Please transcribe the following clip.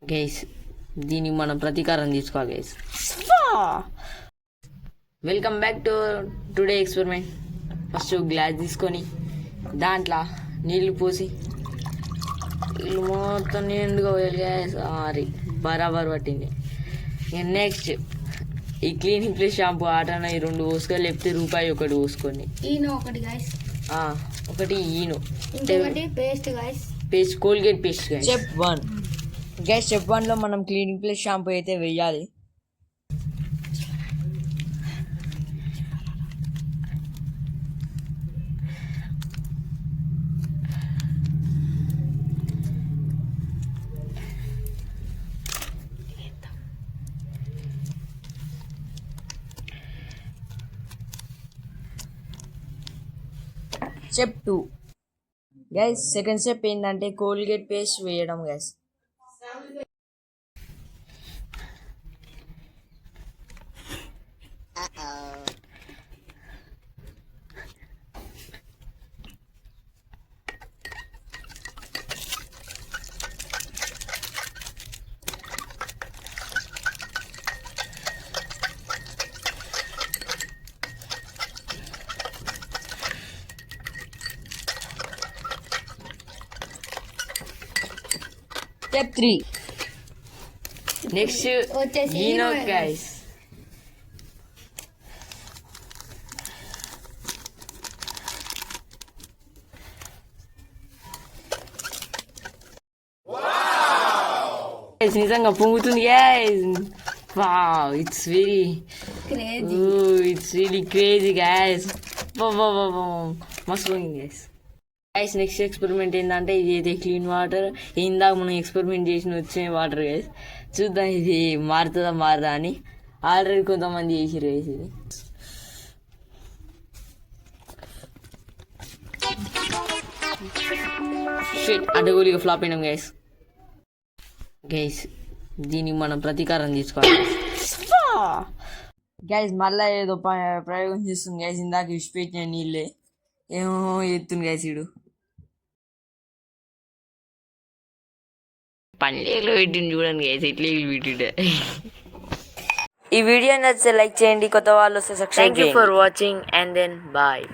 Guys దీనికి మనం ప్రతీకారం తీసుకోవాలి guys. Welcome back to today experiment. First glass తీసుకొని దాంట్లో నీళ్లు పోసి నీళ్ళు మొత్తం నిండుగా పోయాలి గైస్. బరాబర్ పట్టింది. నెక్స్ట్ ఈ క్లీనింగ్ ప్లస్ షాంపూ ఆటన ఈ 2 పోసుకొని లేకపోతే రూపాయి ఒకటి పోసుకోండి. ఈనో ఒకటి గైస్, ఒకటి ఈనో, ఇంకొకటి paste guys, paste Colgate paste guys. Step 1 guys, step 1 లో మనం క్లీనింగ్ ప్లస్ షాంపూ అయితే వేయాలి. స్టెప్ 2 గైస్, సెకండ్ స్టెప్ ఏంటంటే కోల్గేట్ పేస్ట్ వేయడం గైస్. స్టెప్ 3 నెక్స్ట్ వచ్చేసి ఈనో ఈనో గైస్. నిజంగా పొంగుతుంది guys. Wow, it's very crazy. It's really crazy guys. మస్తు పోయింది గైస్. గైస్ నెక్స్ట్ ఎక్స్పెరిమెంట్ ఏంటంటే ఇది అయితే క్లీన్ వాటర్. ఇందాక మనం ఎక్స్పెరిమెంట్ చేసిన వచ్చే వాటర్ గైస్. చూద్దాం ఇది మారుదా అని. ఆల్రెడీ కొంతమంది చేసిరు గైస్. ఇది షిట్, అడ్డగోలిగా ఫ్లాప్ అయినాం గైస్. గైస్ దీనికి మనం ప్రతీకారం తీసుకోవాలి గైస్. మళ్ళా ఏదో ప్రయోగం చేస్తుంది గైస్. ఇందాక విసిపెట్టిన నీళ్ళే ఏమో ఎత్తుంది గైస్. ఇడు పల్లెలో పెట్టింది చూడండి గైస్, ఎట్లా పెట్టిండే. ఈ వీడియో నచ్చితే లైక్ చేయండి, కొత్త వాళ్ళు వస్తే సబ్స్క్రైబ్ చేయండి. Thank you for watching and then bye.